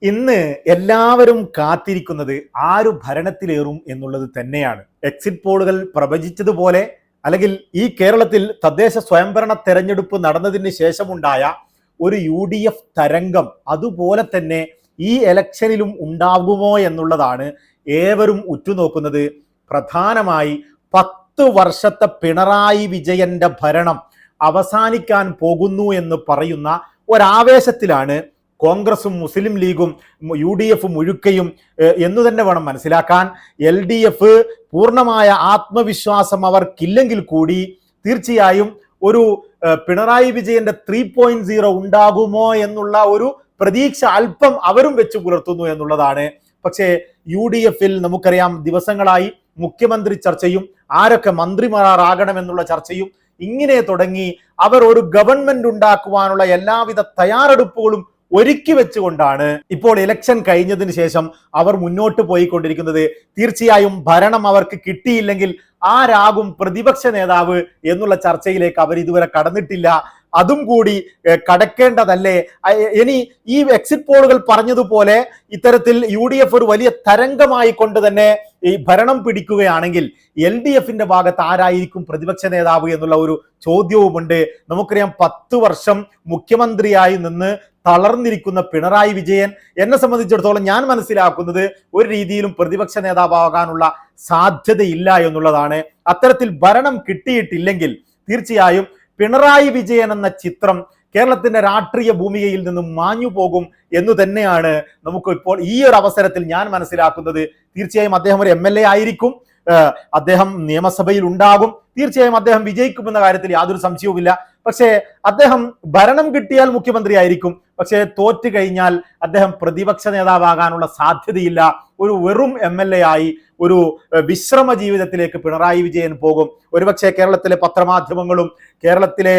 ഇന്ന് എല്ലാവരും കാത്തിരിക്കുന്നത് ആരു ഭരണത്തിലേറും എന്നുള്ളത് തന്നെയാണ്. എക്സിറ്റ് പോളുകൾ പ്രവചിച്ചതുപോലെ അല്ലെങ്കിൽ ഈ കേരളത്തിൽ തദ്ദേശ സ്വയംഭരണ തെരഞ്ഞെടുപ്പ് നടന്നതിന് ശേഷമുണ്ടായ ഒരു UDF തരംഗം അതുപോലെ തന്നെ ഈ ഇലക്ഷനിലും ഉണ്ടാകുമോ എന്നുള്ളതാണ് ഏവരും ഉറ്റുനോക്കുന്നത്. പ്രധാനമായി 10 വർഷത്തെ പിണറായി വിജയന്റെ ഭരണം അവസാനിക്കാൻ പോകുന്നു എന്ന് പറയുന്ന ഒരാവേശത്തിലാണ് കോൺഗ്രസും മുസ്ലിം ലീഗും UDF മുഴുക്കയും എന്നു തന്നെ വേണം മനസ്സിലാക്കാൻ. LDF പൂർണ്ണമായ ആത്മവിശ്വാസം അവർക്കില്ലെങ്കിൽ കൂടി തീർച്ചയായും ഒരു പിണറായി വിജയന്റെ 3.0 ഉണ്ടാകുമോ എന്നുള്ള ഒരു പ്രതീക്ഷ അല്പം അവരും വെച്ച് പുലർത്തുന്നു എന്നുള്ളതാണ്. പക്ഷേ UDF-ൽ നമുക്കറിയാം ദിവസങ്ങളായി മുഖ്യമന്ത്രി ചർച്ചയും ആരൊക്കെ മന്ത്രിമാരാകണമെന്നുള്ള ചർച്ചയും ഇങ്ങനെ തുടങ്ങി അവർ ഒരു ഗവൺമെന്റ് ഉണ്ടാക്കുവാനുള്ള എല്ലാവിധ തയ്യാറെടുപ്പുകളും ഒരുക്കി വെച്ചുകൊണ്ടാണ് ഇപ്പോൾ ഇലക്ഷൻ കഴിഞ്ഞതിന് ശേഷം അവർ മുന്നോട്ട് പോയിക്കൊണ്ടിരിക്കുന്നത്. തീർച്ചയായും ഭരണം അവർക്ക് കിട്ടിയില്ലെങ്കിൽ ആരാകും പ്രതിപക്ഷ നേതാവ് എന്നുള്ള ചർച്ചയിലേക്ക് അവർ ഇതുവരെ കടന്നിട്ടില്ല. അതും കൂടി കടക്കേണ്ടതല്ലേ? ഇനി ഈ എക്സിറ്റ് പോളുകൾ പറഞ്ഞതുപോലെ ഇത്തരത്തിൽ UDF ഒരു വലിയ തരംഗമായി കൊണ്ട് തന്നെ ഈ ഭരണം പിടിക്കുകയാണെങ്കിൽ LDF-ന്റെ ഭാഗത്ത് ആരായിരിക്കും പ്രതിപക്ഷ നേതാവ് എന്നുള്ള ഒരു ചോദ്യവുമുണ്ട്. നമുക്കറിയാം 10 വർഷം മുഖ്യമന്ത്രിയായി നിന്ന് തളർന്നിരിക്കുന്ന പിണറായി വിജയൻ എന്നെ സംബന്ധിച്ചിടത്തോളം ഞാൻ മനസ്സിലാക്കുന്നത് ഒരു രീതിയിലും പ്രതിപക്ഷ നേതാവാകാനുള്ള സാധ്യതയില്ല എന്നുള്ളതാണ്. അത്തരത്തിൽ ഭരണം കിട്ടിയിട്ടില്ലെങ്കിൽ തീർച്ചയായും പിണറായി വിജയൻ എന്ന ചിത്രം കേരളത്തിന്റെ രാഷ്ട്രീയ ഭൂമികയിൽ നിന്നും മാഞ്ഞു പോകും എന്ന് തന്നെയാണ് നമുക്ക് ഇപ്പോൾ ഈ ഒരു അവസരത്തിൽ ഞാൻ മനസ്സിലാക്കുന്നത്. തീർച്ചയായും അദ്ദേഹം ഒരു MLA ആയിരിക്കും, അദ്ദേഹം നിയമസഭയിൽ ഉണ്ടാകും, തീർച്ചയായും അദ്ദേഹം വിജയിക്കുമെന്ന കാര്യത്തിൽ യാതൊരു സംശയവുമില്ല. പക്ഷേ അദ്ദേഹം ഭരണം കിട്ടിയാൽ മുഖ്യമന്ത്രി ആയിരിക്കും, പക്ഷേ തോറ്റു കഴിഞ്ഞാൽ അദ്ദേഹം പ്രതിപക്ഷ നേതാവാകാനുള്ള സാധ്യതയില്ല. ഒരു വെറും MLA ആയി ഒരു വിശ്രമ ജീവിതത്തിലേക്ക് പിണറായി വിജയൻ പോകും. ഒരുപക്ഷെ കേരളത്തിലെ പത്രമാധ്യമങ്ങളും കേരളത്തിലെ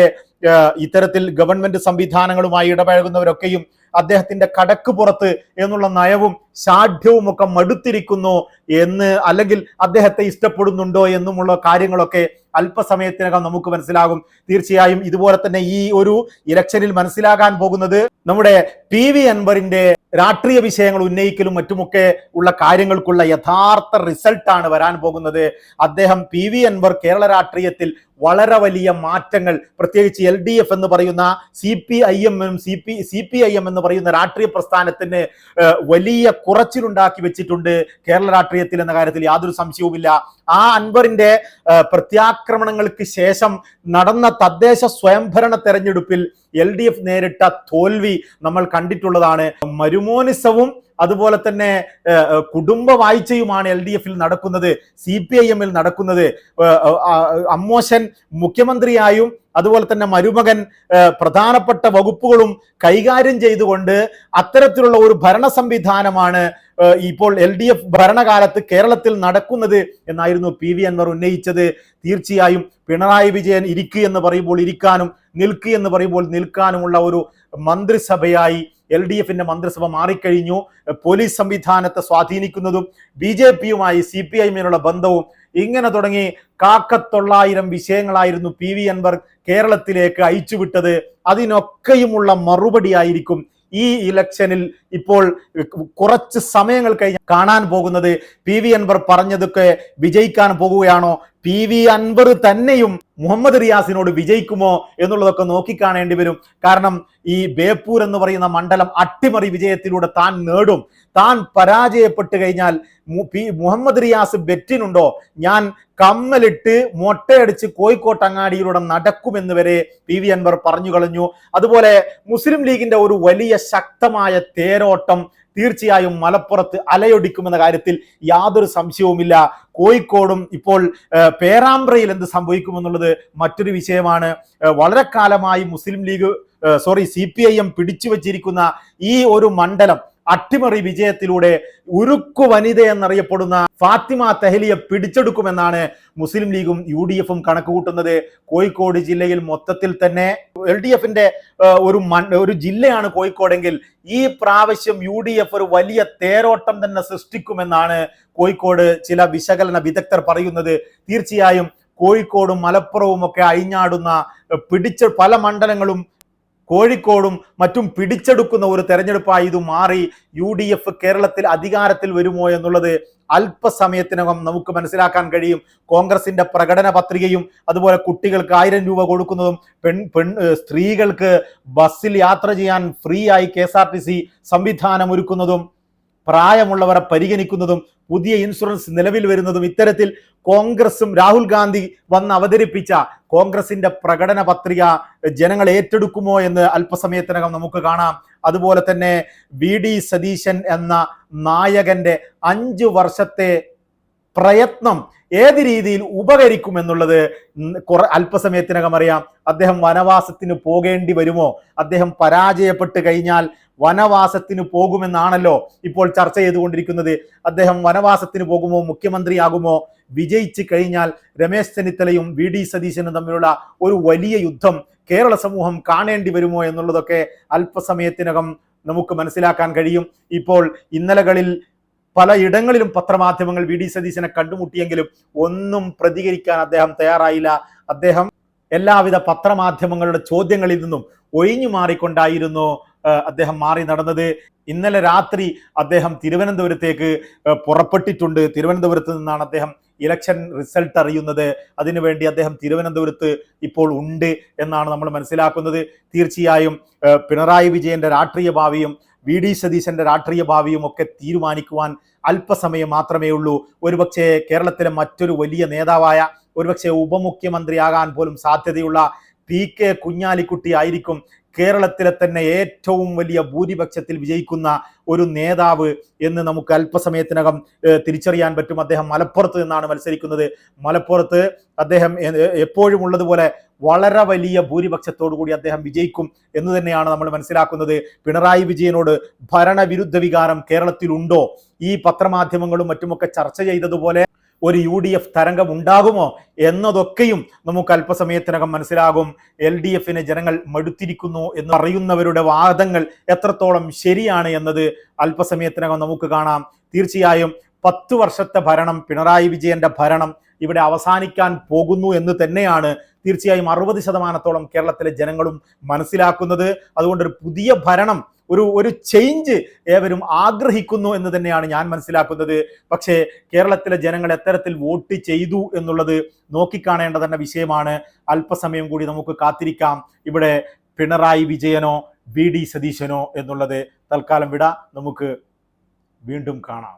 ഇത്തരത്തിൽ ഗവൺമെന്റ് സംവിധാനങ്ങളുമായി ഇടപഴകുന്നവരൊക്കെയും അദ്ദേഹത്തിന്റെ കടക്ക് പുറത്ത് എന്നുള്ള നയവും ശാഠ്യവും ഒക്കെ മടുത്തിരിക്കുന്നു എന്ന്, അല്ലെങ്കിൽ അദ്ദേഹത്തെ ഇഷ്ടപ്പെടുന്നുണ്ടോ എന്നുമുള്ള കാര്യങ്ങളൊക്കെ അല്പസമയത്തിനകം നമുക്ക് മനസ്സിലാകും. തീർച്ചയായും ഇതുപോലെ തന്നെ ഈ ഒരു ഇലക്ഷനിൽ മനസ്സിലാകാൻ പോകുന്നത് നമ്മുടെ PV അൻവറിന്റെ രാഷ്ട്രീയ വിഷയങ്ങൾ ഉന്നയിക്കലും മറ്റുമൊക്കെ ഉള്ള കാര്യങ്ങൾക്കുള്ള യഥാർത്ഥ റിസൾട്ടാണ് വരാൻ പോകുന്നത്. അദ്ദേഹം PV അൻവർ കേരള രാഷ്ട്രീയത്തിൽ വളരെ വലിയ മാറ്റങ്ങൾ, പ്രത്യേകിച്ച് LDF എന്ന് പറയുന്ന CPIM എന്ന് പറയുന്ന രാഷ്ട്രീയ പ്രസ്ഥാനത്തിന് വലിയ കുറച്ചിലുണ്ടാക്കി വെച്ചിട്ടുണ്ട് കേരള രാഷ്ട്രീയത്തിൽ എന്ന കാര്യത്തിൽ യാതൊരു സംശയവുമില്ല. ആ അൻവറിന്റെ പ്രത്യാക്രമണങ്ങൾക്ക് ശേഷം നടന്ന തദ്ദേശ സ്വയംഭരണ തെരഞ്ഞെടുപ്പിൽ LDF നേരിട്ട തോൽവി നമ്മൾ കണ്ടിട്ടുള്ളതാണ്. മരുമോനിസവും അതുപോലെ തന്നെ കുടുംബ വാഴ്ചയുമാണ് LDF-ൽ നടക്കുന്നത്, CPIM-ൽ നടക്കുന്നത്. അമ്മോശൻ മുഖ്യമന്ത്രിയായും അതുപോലെ തന്നെ മരുമകൻ പ്രധാനപ്പെട്ട വകുപ്പുകളും കൈകാര്യം ചെയ്തുകൊണ്ട് അത്തരത്തിലുള്ള ഒരു ഭരണ സംവിധാനമാണ് ഇപ്പോൾ LDF ഭരണകാലത്ത് കേരളത്തിൽ നടക്കുന്നത് എന്നായിരുന്നു PV അൻവർ ഉന്നയിച്ചത്. തീർച്ചയായും പിണറായി വിജയൻ ഇരിക്കുക എന്ന് പറയുമ്പോൾ ഇരിക്കാനും നിൽക്കുക എന്ന് പറയുമ്പോൾ നിൽക്കാനുമുള്ള ഒരു മന്ത്രിസഭയായി LDF-ന്റെ മന്ത്രിസഭ മാറിക്കഴിഞ്ഞു. പോലീസ് സംവിധാനത്തെ സ്വാധീനിക്കുന്നതും BJP-യുമായി CPIM-നുള്ള ബന്ധവും ഇങ്ങനെ തുടങ്ങി 900 വിഷയങ്ങളായിരുന്നു PV അൻവർ കേരളത്തിലേക്ക് അയച്ചുവിട്ടത്. അതിനൊക്കെയുമുള്ള മറുപടി ആയിരിക്കും ഈ ഇലക്ഷനിൽ ഇപ്പോൾ കുറച്ച് സമയങ്ങൾ കഴിഞ്ഞ് കാണാൻ പോകുന്നത്. PV അൻവർ പറഞ്ഞതൊക്കെ വിജയിക്കാൻ പോകുകയാണോ? PV അൻവർ തന്നെയും മുഹമ്മദ് റിയാസിനോട് വിജയിക്കുമോ എന്നുള്ളതൊക്കെ നോക്കിക്കാണേണ്ടി വരും. കാരണം ഈ ബേപ്പൂർ എന്ന് പറയുന്ന മണ്ഡലം അട്ടിമറി വിജയത്തിലൂടെ താൻ നേടും. താൻ പരാജയപ്പെട്ട് കഴിഞ്ഞാൽ മുഹമ്മദ് റിയാസ് ബെറ്റിനുണ്ടോ, ഞാൻ കമ്മലിട്ട് മൊട്ടയടിച്ച് കോഴിക്കോട്ട് അങ്ങാടിയിലൂടെ നടക്കുമെന്ന് വരെ PV അൻവർ പറഞ്ഞു കളഞ്ഞു. അതുപോലെ മുസ്ലിം ലീഗിന്റെ ഒരു വലിയ ശക്തമായ തേരോട്ടം തീർച്ചയായും മലപ്പുറത്ത് അലയൊടിക്കുമെന്ന കാര്യത്തിൽ യാതൊരു സംശയവുമില്ല. കോഴിക്കോടും ഇപ്പോൾ പേരാമ്പ്രയിൽ എന്ത് സംഭവിക്കുമെന്നുള്ളത് മറ്റൊരു വിഷയമാണ്. വളരെ കാലമായി CPIM പിടിച്ചു വച്ചിരിക്കുന്ന ഈ ഒരു മണ്ഡലം അട്ടിമറി വിജയത്തിലൂടെ ഉരുക്കു വനിത എന്നറിയപ്പെടുന്ന ഫാത്തിമ തെഹലിയെ പിടിച്ചെടുക്കുമെന്നാണ് മുസ്ലിം ലീഗും UDF-ഉം കണക്ക് കൂട്ടുന്നത്. കോഴിക്കോട് ജില്ലയിൽ മൊത്തത്തിൽ തന്നെ LDF-ന്റെ ഒരു ജില്ലയാണ് കോഴിക്കോടെങ്കിൽ ഈ പ്രാവശ്യം UDF ഒരു വലിയ തേരോട്ടം തന്നെ സൃഷ്ടിക്കുമെന്നാണ് കോഴിക്കോട് ചില വിശകലന വിദഗ്ധർ പറയുന്നത്. തീർച്ചയായും കോഴിക്കോടും മലപ്പുറവും ഒക്കെ അഴിഞ്ഞാടുന്ന പിടിച്ച പല മണ്ഡലങ്ങളും കോഴിക്കോടും മറ്റും പിടിച്ചെടുക്കുന്ന ഒരു തെരഞ്ഞെടുപ്പായി ഇത് മാറി UDF കേരളത്തിൽ അധികാരത്തിൽ വരുമോ എന്നുള്ളത് അല്പസമയത്തിനകം നമുക്ക് മനസ്സിലാക്കാൻ കഴിയും. കോൺഗ്രസിന്റെ പ്രകടന പത്രികയും അതുപോലെ കുട്ടികൾക്ക് 1000 രൂപ കൊടുക്കുന്നതും സ്ത്രീകൾക്ക് ബസ്സിൽ യാത്ര ചെയ്യാൻ ഫ്രീ ആയി KSRTC സംവിധാനം ഒരുക്കുന്നതും പ്രായമുള്ളവരെ പരിഗണിക്കുന്നതും പുതിയ ഇൻഷുറൻസ് നിലവിൽ വരുന്നതും ഇത്തരത്തിൽ കോൺഗ്രസും രാഹുൽ ഗാന്ധി വന്ന് അവതരിപ്പിച്ച കോൺഗ്രസിന്റെ പ്രകടന പത്രിക ജനങ്ങൾ ഏറ്റെടുക്കുമോ എന്ന് അല്പസമയത്തിനകം നമുക്ക് കാണാം. അതുപോലെ തന്നെ VD സതീശൻ എന്ന നായകന്റെ 5 വർഷത്തെ പ്രയത്നം ഏത് രീതിയിൽ ഉപകരിക്കുമെന്നുള്ളത് അല്പസമയത്തിനകം അറിയാം. അദ്ദേഹം വനവാസത്തിന് പോകേണ്ടി വരുമോ? അദ്ദേഹം പരാജയപ്പെട്ട് കഴിഞ്ഞാൽ വനവാസത്തിന് പോകുമെന്നാണല്ലോ ഇപ്പോൾ ചർച്ച ചെയ്തുകൊണ്ടിരിക്കുന്നത്. അദ്ദേഹം വനവാസത്തിന് പോകുമോ? മുഖ്യമന്ത്രിയാകുമോ? വിജയിച്ചു കഴിഞ്ഞാൽ രമേശ് ചെന്നിത്തലയും VD സതീശനും തമ്മിലുള്ള ഒരു വലിയ യുദ്ധം കേരള സമൂഹം കാണേണ്ടി വരുമോ എന്നുള്ളതൊക്കെ അല്പസമയത്തിനകം നമുക്ക് മനസ്സിലാക്കാൻ കഴിയും. ഇപ്പോൾ ഇന്നലകളിൽ പലയിടങ്ങളിലും പത്രമാധ്യമങ്ങൾ VD സതീശനെ കണ്ടുമുട്ടിയെങ്കിലും ഒന്നും പ്രതികരിക്കാൻ അദ്ദേഹം തയ്യാറായില്ല. അദ്ദേഹം എല്ലാവിധ പത്രമാധ്യമങ്ങളുടെ ചോദ്യങ്ങളിൽ നിന്നും ഒഴിഞ്ഞു മാറിക്കൊണ്ടായിരുന്നു അദ്ദേഹം മാറി നടന്നത്. ഇന്നലെ രാത്രി അദ്ദേഹം തിരുവനന്തപുരത്തേക്ക് പുറപ്പെട്ടിട്ടുണ്ട്. തിരുവനന്തപുരത്ത് നിന്നാണ് അദ്ദേഹം ഇലക്ഷൻ റിസൾട്ട് അറിയുന്നത്. അതിനുവേണ്ടി അദ്ദേഹം തിരുവനന്തപുരത്ത് ഇപ്പോൾ ഉണ്ട് എന്നാണ് നമ്മൾ മനസ്സിലാക്കുന്നത്. തീർച്ചയായും പിണറായി വിജയന്റെ രാഷ്ട്രീയ ഭാവിയും VD സതീശന്റെ രാഷ്ട്രീയ ഭാവിയും ഒക്കെ തീരുമാനിക്കുവാൻ അല്പസമയം മാത്രമേ ഉള്ളൂ. ഒരുപക്ഷെ കേരളത്തിലെ മറ്റൊരു വലിയ നേതാവായ, ഒരുപക്ഷെ ഉപമുഖ്യമന്ത്രിയാകാൻ പോലും സാധ്യതയുള്ള PK കുഞ്ഞാലിക്കുട്ടി ആയിരിക്കും കേരളത്തിലെ തന്നെ ഏറ്റവും വലിയ ഭൂരിപക്ഷത്തിൽ വിജയിക്കുന്ന ഒരു നേതാവ് എന്ന് നമുക്ക് അല്പസമയത്തിനകം തിരിച്ചറിയാൻ പറ്റും. അദ്ദേഹം മലപ്പുറത്ത് നിന്നാണ് മത്സരിക്കുന്നത്. മലപ്പുറത്ത് അദ്ദേഹം എപ്പോഴും ഉള്ളതുപോലെ വളരെ വലിയ ഭൂരിപക്ഷത്തോടു കൂടി അദ്ദേഹം വിജയിക്കും എന്ന് തന്നെയാണ് നമ്മൾ മനസ്സിലാക്കുന്നത്. പിണറായി വിജയനോട് ഭരണവിരുദ്ധ വികാരം കേരളത്തിലുണ്ടോ? ഈ പത്രമാധ്യമങ്ങളും മറ്റുമൊക്കെ ചർച്ച ചെയ്തതുപോലെ ഒരു UDF തരംഗം ഉണ്ടാകുമോ എന്നതൊക്കെയും നമുക്ക് അല്പസമയത്തിനകം മനസ്സിലാകും. LDFനെ ജനങ്ങൾ മടുത്തിരിക്കുന്നു എന്ന് പറയുന്നവരുടെ വാദങ്ങൾ എത്രത്തോളം ശരിയാണ് എന്നത് അല്പസമയത്തിനകം നമുക്ക് കാണാം. തീർച്ചയായും 10 വർഷത്തെ ഭരണം, പിണറായി വിജയന്റെ ഭരണം ഇവിടെ അവസാനിക്കാൻ പോകുന്നു എന്ന് തന്നെയാണ് തീർച്ചയായും 60% കേരളത്തിലെ ജനങ്ങളും മനസ്സിലാക്കുന്നത്. അതുകൊണ്ട് ഒരു പുതിയ ഭരണം, ഒരു ചേഞ്ച് ഏവരും ആഗ്രഹിക്കുന്നു എന്ന് തന്നെയാണ് ഞാൻ മനസ്സിലാക്കുന്നത്. പക്ഷേ കേരളത്തിലെ ജനങ്ങൾ എത്തരത്തിൽ വോട്ട് ചെയ്തു എന്നുള്ളത് നോക്കിക്കാണേണ്ട തന്നെ വിഷയമാണ്. അല്പസമയം കൂടി നമുക്ക് കാത്തിരിക്കാം. ഇവിടെ പിണറായി വിജയനോ VD സതീശനോ എന്നുള്ളത് തൽക്കാലം വിട. നമുക്ക് വീണ്ടും കാണാം.